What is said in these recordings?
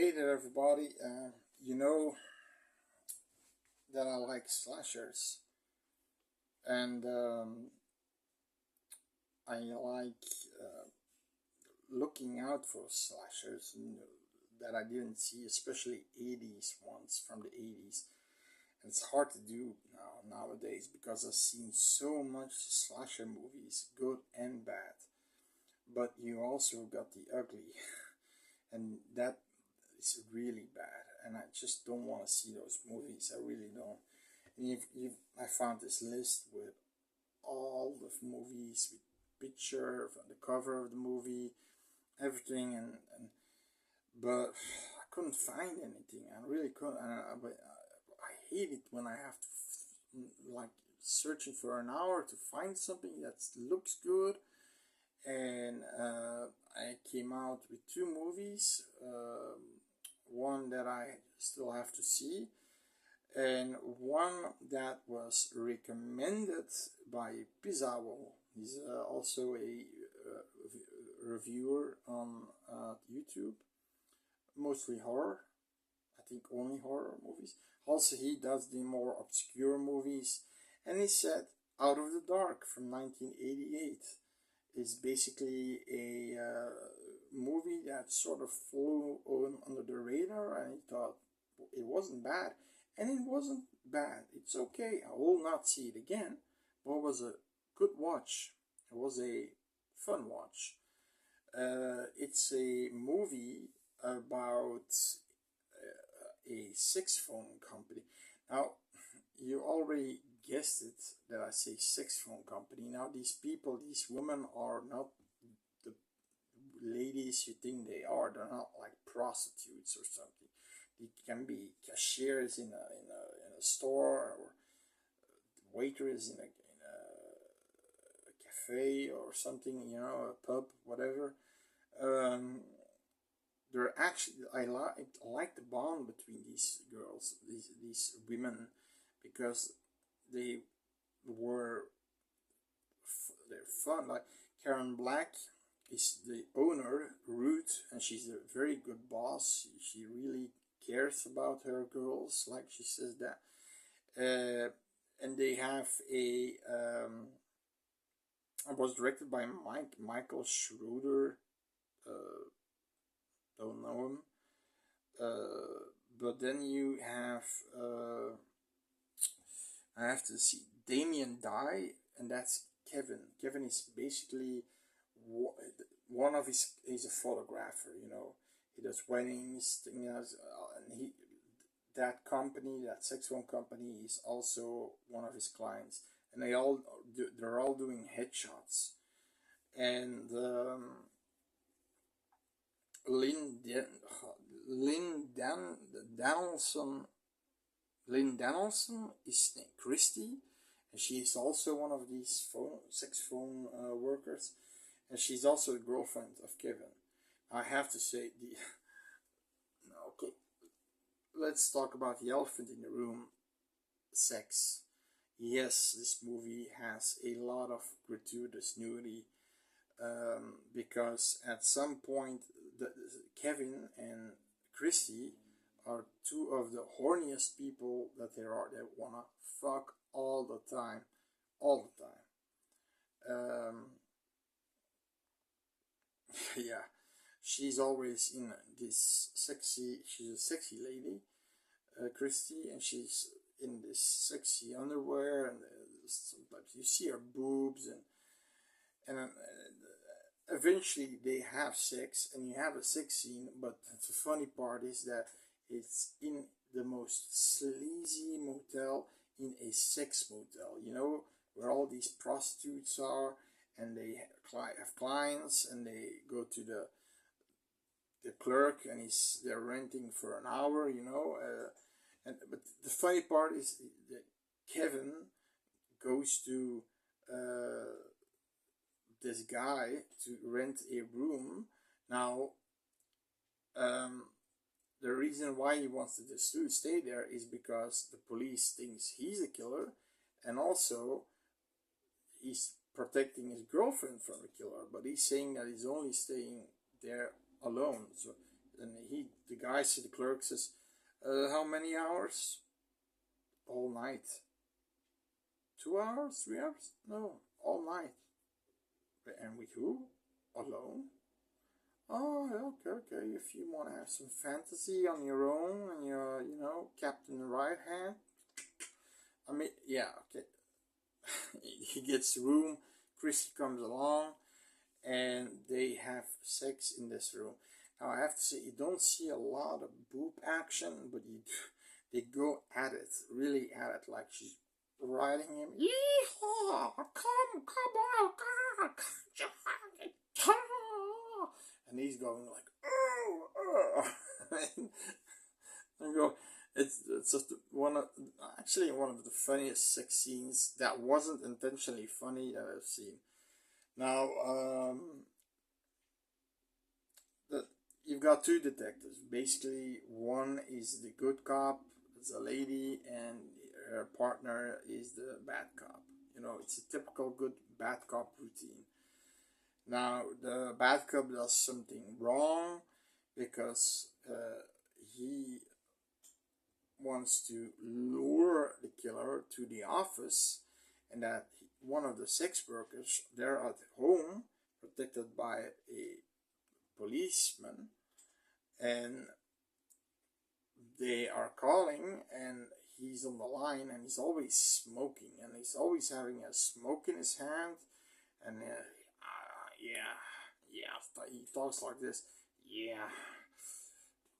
Hey there, everybody. You know that I like slashers, and I like looking out for slashers that I didn't see, especially 80s ones from the 80s. And it's hard to do nowadays because I've seen so much slasher movies, good and bad. But you also got the ugly, and that is really bad. And I just don't want to see those movies. I really don't. And I found this list with all the movies with picture from the cover of the movie, everything, and but I couldn't find anything. I really couldn't. But I hate it when I have to like searching for an hour to find something that looks good. And I came out with two movies. One that I still have to see, and one that was recommended by Pizzawo. He's also a reviewer on YouTube, mostly horror. I think only horror movies. Also, he does the more obscure movies, and he said Out of the Dark from 1988 is basically a movie that sort of flew on under the radar, and he thought it wasn't bad, and it wasn't bad. It's okay. I will not see it again, but it was a good watch. It was a fun watch. It's a movie about a sex phone company. Now, you already guessed it that I say sex phone company. Now, these people, these women are not the ladies you think they are. They're not like prostitutes or something. They can be cashiers in a store, or waiters in a cafe or something, a pub, whatever. Um, they're actually I like the bond between these girls, these women, because they were they're fun. Like Karen Black is the owner, Ruth, and she's a very good boss. She really cares about her girls, like she says that. And they have a it was directed by Michael Schroeder. Uh, don't know him. But then you have I have to see Damien Dye, and that's Kevin. Kevin is basically one of his. He's a photographer. He does weddings, and that company, that sex phone company, is also one of his clients, and they're all doing headshots, and Lynn Lynn Dan Donaldson Lynn Donaldson is named Christy, and she is also one of these sex phone workers, and she's also the girlfriend of Kevin. I have to say the okay. Let's talk about the elephant in the room: sex. Yes, this movie has a lot of gratuitous nudity, because at some point, Kevin and Christy are two of the horniest people that there are. They wanna fuck all the time. Yeah, she's always in this sexy. She's a sexy lady, Christy, and she's in this sexy underwear, and sometimes you see her boobs, and eventually they have sex, and you have a sex scene. But the funny part is that it's in the most sleazy motel, in a sex motel, where all these prostitutes are, and they have clients, and they go to the clerk, and they're renting for an hour, but the funny part is that Kevin goes to this guy to rent a room. Now, the reason why he wants to stay there is because the police thinks he's a killer, and also he's protecting his girlfriend from a killer. But he's saying that he's only staying there alone. So, and the guy, so the clerk says, how many hours? All night. 2 hours? 3 hours? No, all night. And with who? Alone? Oh, okay, okay. If you want to have some fantasy on your own and you're, Captain Right Hand. I mean, yeah, okay. He gets the room. Christy comes along and they have sex in this room. Now, I have to say, you don't see a lot of boob action, but they go at it, really at it, like she's riding him. Yeehaw! Come on, and he's going like, oh. I go, it's just one of the funniest sex scenes that wasn't intentionally funny that I've seen. Now, you've got two detectives. Basically, one is the good cop, it's a lady, and her partner is the bad cop. It's a typical good bad cop routine. Now, the bad cop does something wrong because he wants to lure the killer to the office, and that one of the sex workers, they're at home, protected by a policeman, and they are calling, and he's on the line, and he's always smoking, and he's always having a smoke in his hand, and he talks like this. Yeah,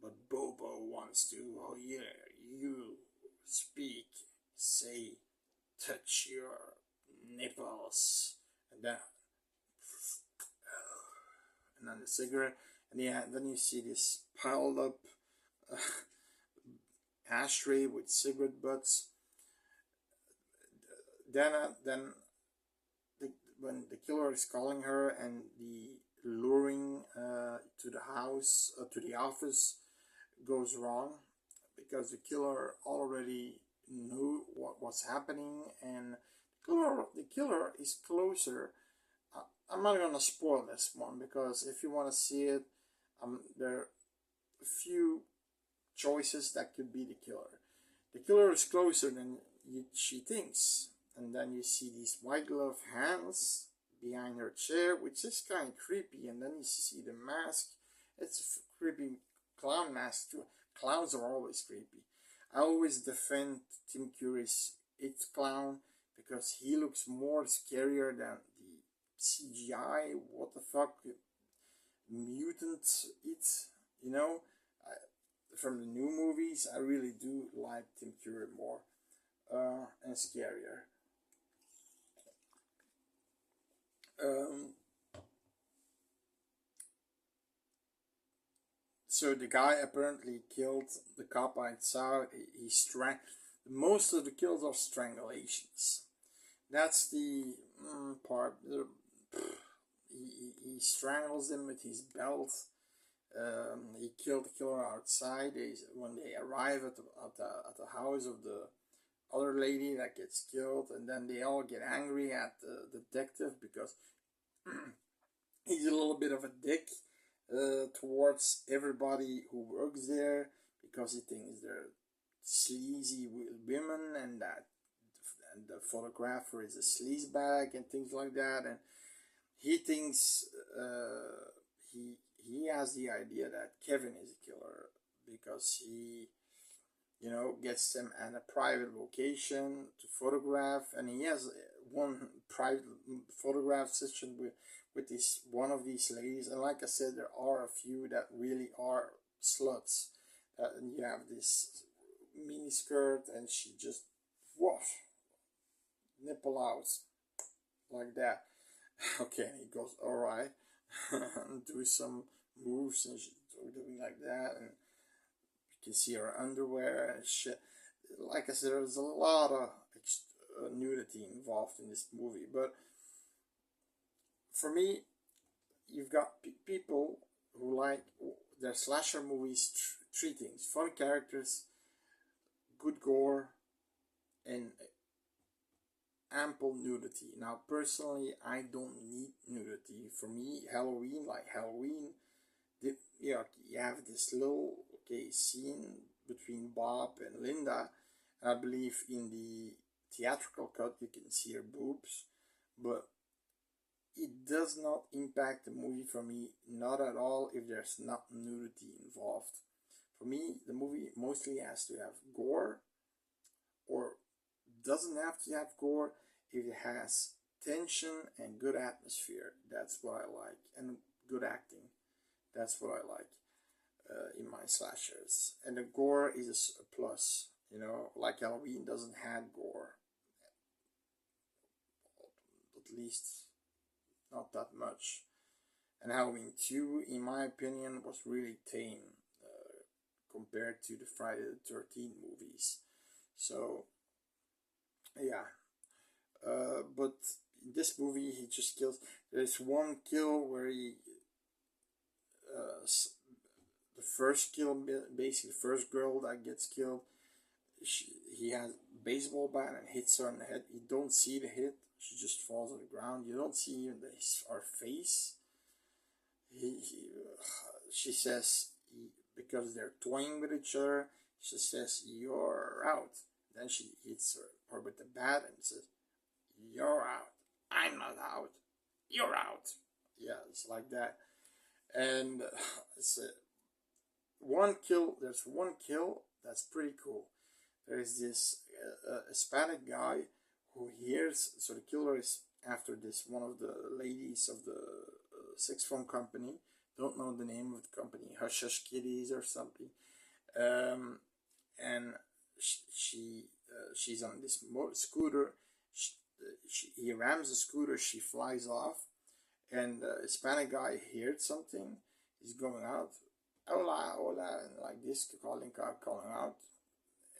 but Bobo wants to hear you speak, say, touch your nipples, and then the cigarette, and then you see this piled up ashtray with cigarette butts. Then when the killer is calling her and the luring to the house, to the office, goes wrong, because the killer already knew what was happening, and the killer is closer. I'm not gonna spoil this one, because if you want to see it, there are a few choices that could be the killer. The killer is closer than she thinks, and then you see these white glove hands behind her chair, which is kind of creepy, and then you see the mask. It's a creepy clown mask too. Clowns are always creepy. I always defend Tim Curry's It Clown, because he looks more scarier than the CGI, what the fuck, mutant It, from the new movies. I really do like Tim Curry more, and scarier. So the guy apparently killed the cop outside. He most of the kills are strangulations. That's the part. He strangles him with his belt. He killed the killer outside. When they arrive at the house of the other lady that gets killed, and then they all get angry at the detective because he's a little bit of a dick towards everybody who works there, because he thinks they're sleazy women, and that the photographer is a sleazebag and things like that, and he thinks he has the idea that Kevin is a killer, because he gets them at a private location to photograph, and he has one private photograph session with one of these ladies. And like I said, there are a few that really are sluts. You have this mini skirt, and she just nipple out like that. Okay, and he goes, all right, and do some moves, and she's doing like that, and you can see her underwear and shit. Like I said, there's a lot of nudity involved in this movie, but for me, you've got people who like their slasher movies, three things: fun characters, good gore, and ample nudity. Now, personally, I don't need nudity. For me, Halloween, you have this little, okay scene between Bob and Linda. And I believe in the theatrical cut you can see her boobs, but it does not impact the movie for me, not at all, if there's not nudity involved. For me, the movie mostly has to have gore, or doesn't have to have gore if it has tension and good atmosphere. That's what I like, and good acting. That's what I like in my slashers. And the gore is a plus. You know, like Halloween doesn't have gore, at least not that much. And Halloween 2, in my opinion, was really tame compared to the Friday the 13th movies. So, yeah. But in this movie, he just kills. There's one kill where he. The first kill, basically, the first girl that gets killed, he has a baseball bat and hits her in the head. You don't see the hit, she just falls on the ground. You don't see her face. She says, because they're toying with each other, she says, "You're out." Then she hits her with the bat and says, "You're out. I'm not out. You're out." Yeah, it's like that. And it's one kill. There's one kill that's pretty cool. There's this Hispanic guy who hears. So the killer is after this one of the ladies of the sex phone company. Don't know the name of the company. Hush Hush Kitties or something. And she's on this scooter. He rams the scooter. She flies off, and the Hispanic guy heard something. He's going out, hola, hola, and like this, calling out,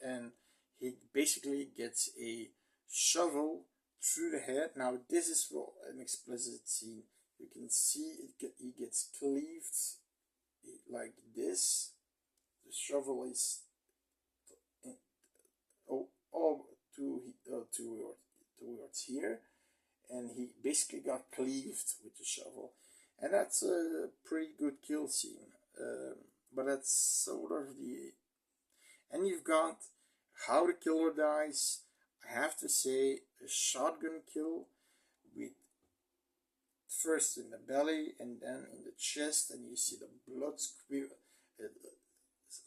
and he basically gets a shovel through the head. Now this is an explicit scene. You can see he gets cleaved like this. The shovel is towards here, and he basically got cleaved with the shovel, and that's a pretty good kill scene. But that's sort of the, and you've got how the killer dies. I have to say, a shotgun kill with first in the belly and then in the chest, and you see the blood squib.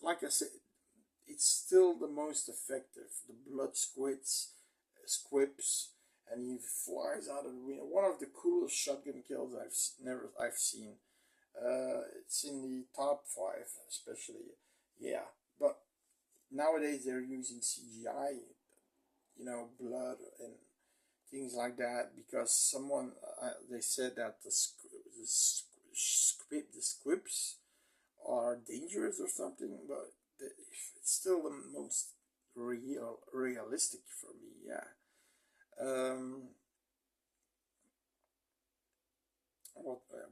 Like I said, it's still the most effective. The blood squibs, and he flies out of the window. One of the coolest shotgun kills I've seen. It's in the top 5, especially. Yeah, but nowadays they're using CGI, blood and things like that, because someone they said that the squibs are dangerous or something, but it's still the most realistic for me. Yeah.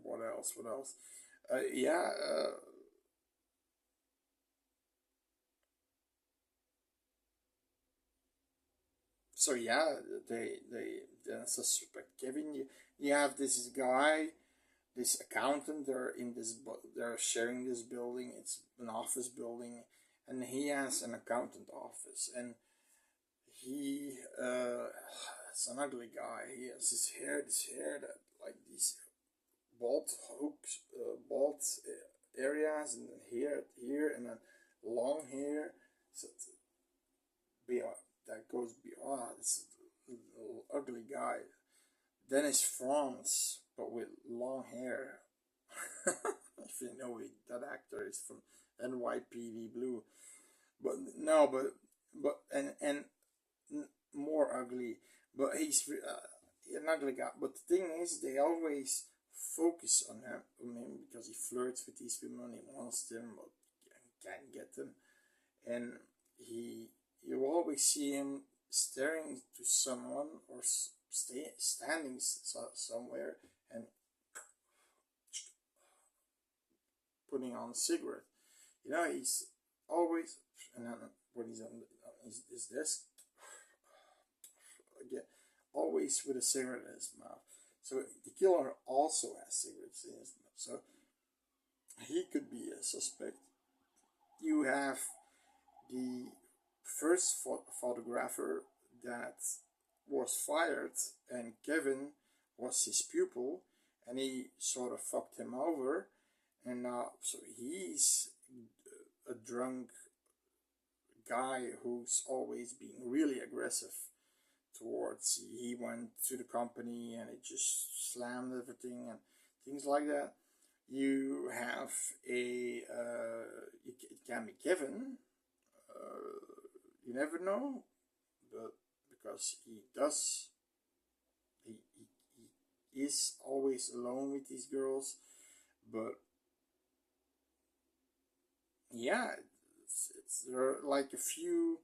What else? What else? Yeah. So yeah, they suspect Kevin. You have this guy, this accountant. They're sharing this building. It's an office building, and he has an accountant office, and he it's an ugly guy. He has this hair that like these bald hooks, bald areas, and then here, and then long hair. So beyond that goes beyond. It's a little ugly guy. Dennis Franz, but with long hair. If you know it, that actor is from NYPD Blue. But no, but and more ugly. But he's an ugly guy. But the thing is, they always focus on him because he flirts with these women. He wants them, but can't get them, and you always see him staring to someone or standing somewhere and putting on a cigarette. He's always, and then when he's on his desk, again, always with a cigarette in his mouth. So the killer also has cigarettes in his mouth. So he could be a suspect. You you have the first photographer that was fired, and Kevin was his pupil, and he sort of fucked him over, and now so he's a drunk guy who's always being really aggressive towards. He went to the company and it just slammed everything and things like that. You have a it can be Kevin. You never know, but because he is always alone with these girls, but yeah, there are like a few,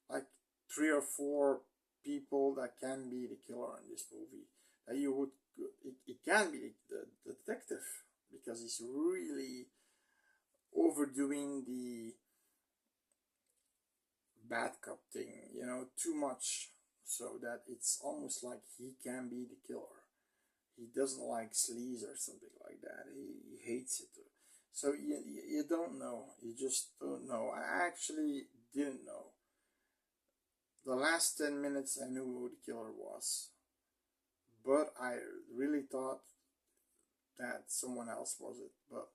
like 3 or 4 people that can be the killer in this movie. That you would, it can be the detective, because he's really overdoing the bad cop thing, you know, too much, so that it's almost like he can be the killer. He doesn't like sleaze or something like that. He hates it. So you don't know. You just don't know. I actually didn't know. The last 10 minutes I knew who the killer was. But I really thought that someone else was it. But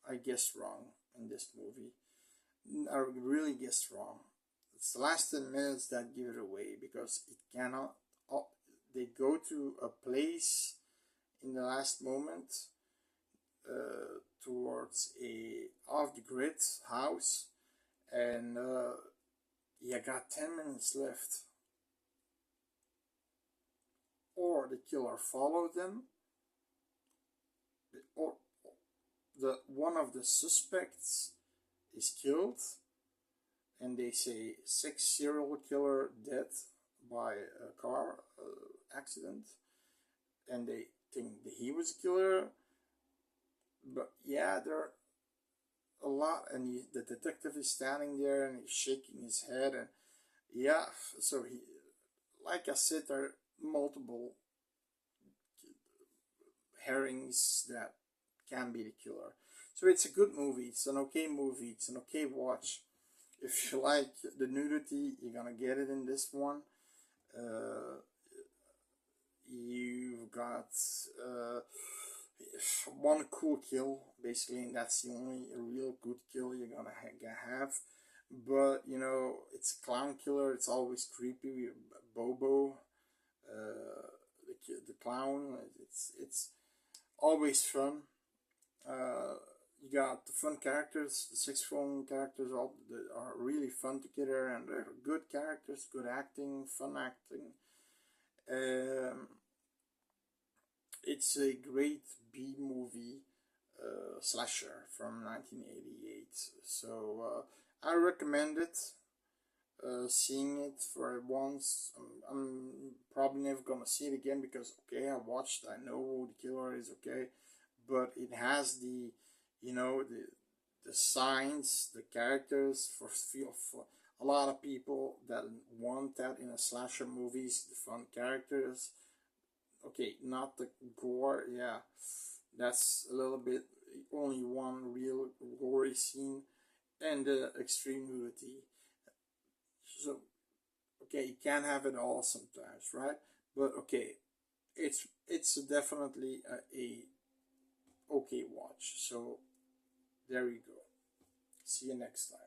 I guessed wrong in this movie. I really guessed wrong. It's the last 10 minutes that give it away, because it cannot. They go to a place in the last moment towards a off-the-grid house, and you got 10 minutes left. Or the killer followed them, or the one of the suspects is killed, and they say 6 serial killer dead by a car accident, and they think that he was a killer. But yeah, there are a lot, and the detective is standing there and he's shaking his head, and yeah, so he, like I said, there are multiple herrings that can be the killer. So it's a good movie. It's an okay movie. It's an okay watch. If you like the nudity, you're gonna get it in this one. You've got one cool kill, basically, and that's the only real good kill you're gonna have. But you know, it's a clown killer. It's always creepy. Bobo, the clown. It's always fun. You got the fun characters, the 6 fun characters, all are really fun together, and they're good characters, good acting, fun acting. It's a great B movie slasher from 1988. So I recommend it. Seeing it for once, I'm probably never gonna see it again, because okay, I watched, I know who the killer is, okay, but it has the, you know, the signs, the characters for a lot of people that want that in a slasher movies, the fun characters. Okay, not the gore, yeah, that's a little bit, only one real gory scene, and the extreme nudity. So okay, you can have it all sometimes, right? But okay, it's definitely a okay watch. So there you go. See you next time.